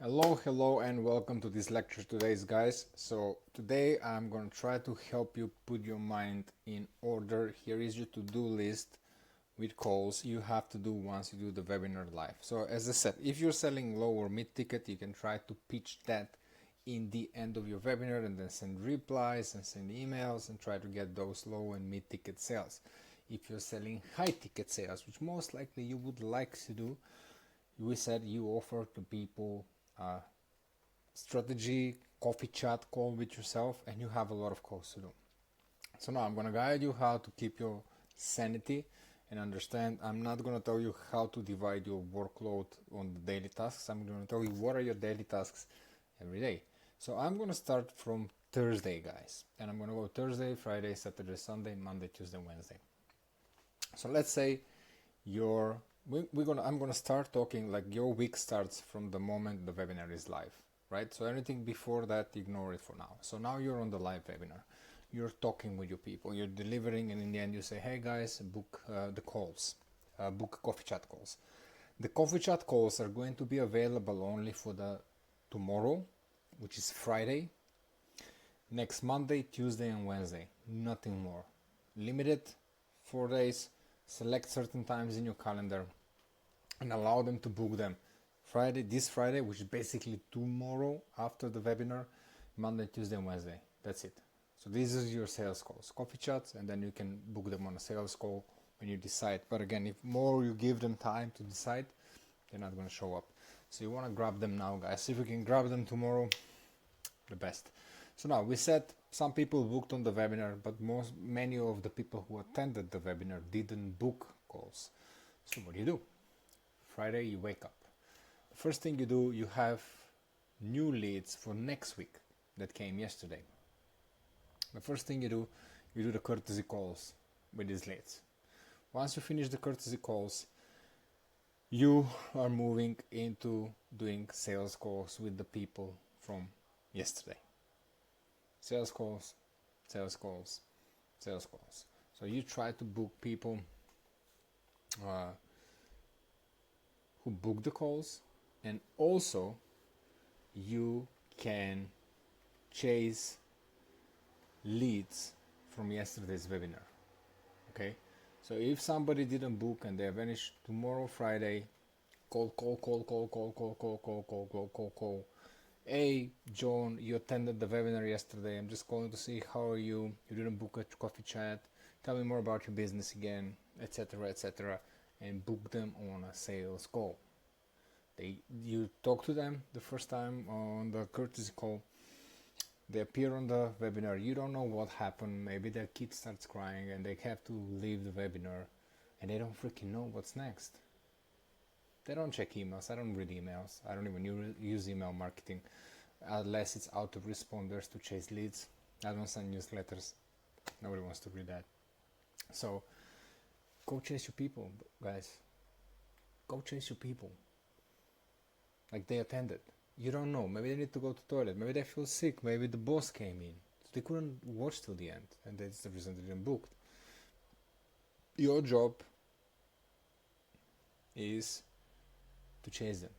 Hello, and welcome to this lecture today, guys. So today I'm going to try to help you put your mind in order. Here is your to-do list with calls you have to do once you do the webinar live. So as I said, if you're selling low or mid ticket, you can try to pitch that in the end of your webinar and then send replies and send emails and try to get those low and mid ticket sales. If you're selling high ticket sales, which most likely you would like to do, we said you offer to people strategy coffee chat call with yourself, and you have a lot of calls to do. So now I'm going to guide you how to keep your sanity and understand. I'm not going to tell you how to divide your workload on the daily tasks. I'm going to tell you what are your daily tasks every day. So I'm going to start from Thursday, guys, and I'm going to go Thursday, Friday, Saturday, Sunday, Monday, Tuesday, Wednesday. So let's say I'm gonna start talking like your week starts from the moment the webinar is live, right? So anything before that, ignore it for now. So now you're on the live webinar, you're talking with your people, you're delivering, and in the end you say, hey guys, book the calls, book coffee chat calls. The coffee chat calls are going to be available only for the tomorrow, which is Friday, next Monday, Tuesday, and Wednesday. Nothing more. Limited 4 days. Select certain times in your calendar and allow them to book them. This Friday, which is basically tomorrow after the webinar, Monday, Tuesday, and Wednesday. That's it. So this is your sales calls, coffee chats, and then you can book them on a sales call when you decide. But again, if more you give them time to decide, they're not going to show up. So you want to grab them now, guys. If you can grab them tomorrow, the best. So now we said some people booked on the webinar, but many of the people who attended the webinar didn't book calls. So what do? Friday you wake up. The first thing you do, you have new leads for next week that came yesterday. The first thing you do the courtesy calls with these leads. Once you finish the courtesy calls, you are moving into doing sales calls with the people from yesterday. Sales calls, sales calls, sales calls. So you try to book people who book the calls, and also you can chase leads from yesterday's webinar. Okay, so if somebody didn't book and they vanish tomorrow, Friday, call. Hey, John, you attended the webinar yesterday. I'm just calling to see how are you. You didn't book a coffee chat. Tell me more about your business again, etc., etc., and book them on a sales call. You talk to them the first time on the courtesy call. They appear on the webinar. You don't know what happened. Maybe their kid starts crying and they have to leave the webinar, and they don't freaking know what's next. They don't check emails. I don't read emails. I don't even use email marketing unless it's autoresponders to chase leads. I don't send newsletters. Nobody wants to read that. So go chase your people, guys. Go chase your people. Like they attended. You don't know. Maybe they need to go to the toilet. Maybe they feel sick. Maybe the boss came in. So they couldn't watch till the end, and that's the reason they didn't book. Your job is to chase them.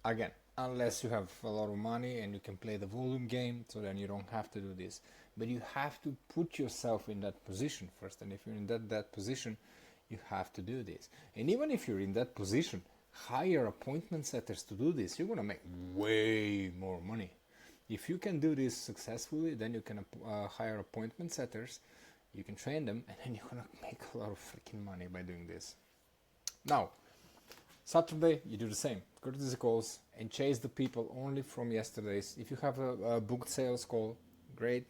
Again, unless you have a lot of money and you can play the volume game, so then you don't have to do this. But you have to put yourself in that position first, and if you're in that position, you have to do this. And even if you're in that position, hire appointment setters to do this. You're gonna make way more money. If you can do this successfully, then you can hire appointment setters, you can train them, and then you're gonna make a lot of freaking money by doing this. Now, Saturday, you do the same. Courtesy calls and chase the people only from yesterday's. If you have a booked sales call, great.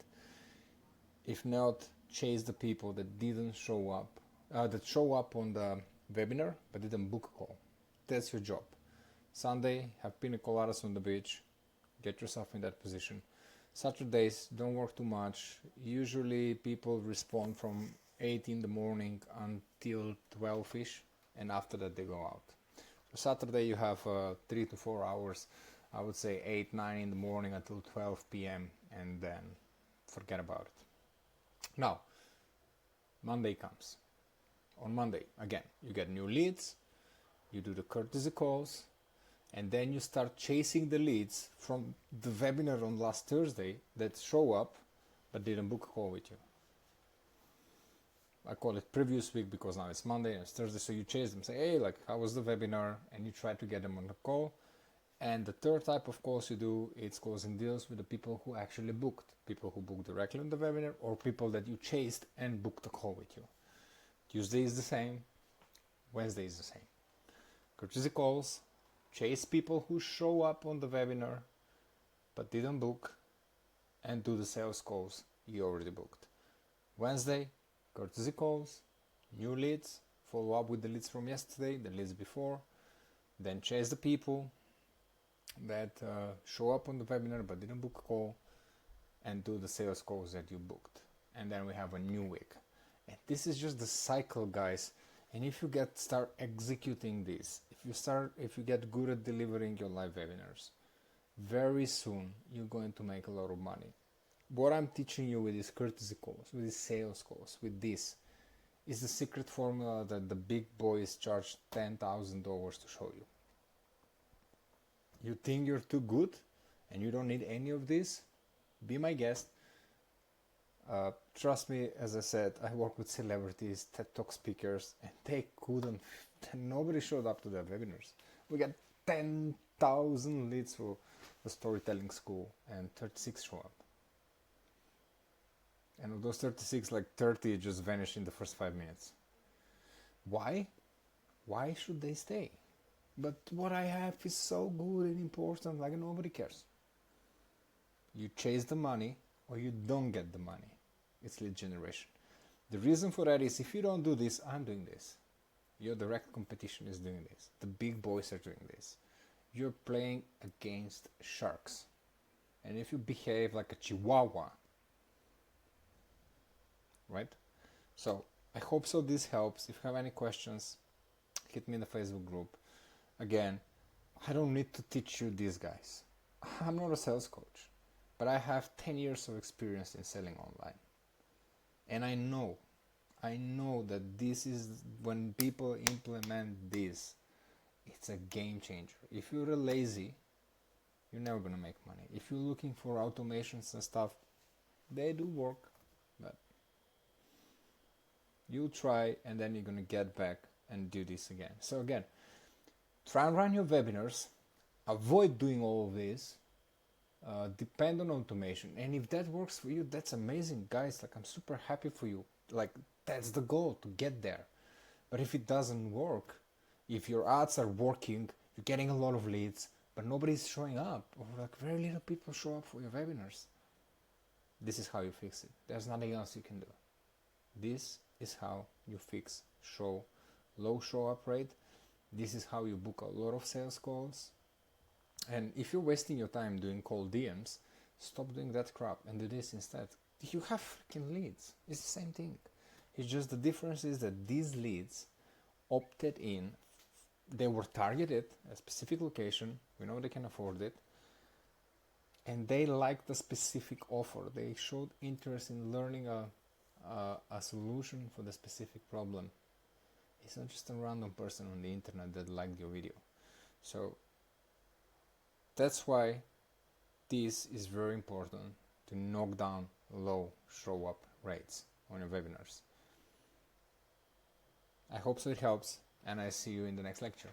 If not, chase the people that didn't show up, that show up on the webinar but didn't book a call. That's your job. Sunday, have pina coladas on the beach. Get yourself in that position. Saturdays, don't work too much. Usually people respond from 8 in the morning until 12ish, and after that they go out. Saturday you have 3 to 4 hours, I would say 8, 9 in the morning until 12 p.m. and then forget about it. Now, Monday comes. On Monday, again, you get new leads, you do the courtesy calls, And then you start chasing the leads from the webinar on last Thursday that show up but didn't book a call with you. I call it previous week because now it's Monday and it's Thursday, so you chase them, say, hey, like, how was the webinar? And you try to get them on the call. And the third type of calls you do, it's closing deals with the people who actually booked, people who booked directly on the webinar or people that you chased and booked a call with you. Tuesday is the same, Wednesday is the same. Courtesy calls, chase people who show up on the webinar but didn't book, and do the sales calls you already booked. Wednesday, courtesy calls, new leads, follow up with the leads from yesterday, the leads before, then chase the people that show up on the webinar but didn't book a call, and do the sales calls that you booked. And then we have a new week. And this is just the cycle, guys. And if you start executing this, if you get good at delivering your live webinars, very soon you're going to make a lot of money. What I'm teaching you with these courtesy calls, with these sales calls, with this, is the secret formula that the big boys charge $10,000 to show you. You think you're too good and you don't need any of this? Be my guest. Trust me, as I said, I work with celebrities, TED Talk speakers, and they couldn't, nobody showed up to their webinars. We got 10,000 leads for the storytelling school and 36 show up. And of those 36, like 30 just vanished in the first 5 minutes. Why? Why should they stay? But what I have is so good and important, like nobody cares. You chase the money or you don't get the money. It's lead generation. The reason for that is if you don't do this, I'm doing this. Your direct competition is doing this. The big boys are doing this. You're playing against sharks. And if you behave like a chihuahua, right? So I hope so this helps. If you have any questions, hit me in the Facebook group. Again, I don't need to teach you these guys. I'm not a sales coach, but I have 10 years of experience in selling online. And I know that this is, when people implement this, it's a game changer. If you're lazy, you're never gonna make money. If you're looking for automations and stuff, they do work, but you'll try and then you're gonna get back and do this again. So again, try and run your webinars, avoid doing all of this, depend on automation, and if that works for you, that's amazing, guys. Like, I'm super happy for you. Like, that's the goal, to get there. But if it doesn't work, if your ads are working, you're getting a lot of leads, but nobody's showing up, or like very little people show up for your webinars, this is how you fix it. There's nothing else you can do. This is how you fix low show up rate. This is how you book a lot of sales calls. And if you're wasting your time doing cold DMs, stop doing that crap and do this instead. You have freaking leads. It's the same thing. It's just the difference is that these leads opted in, they were targeted at a specific location, we know they can afford it, and they liked the specific offer. They showed interest in learning a solution for the specific problem. It's not just a random person on the internet that liked your video. So that's why this is very important, to knock down low show up rates on your webinars. I hope so it helps, and I see you in the next lecture.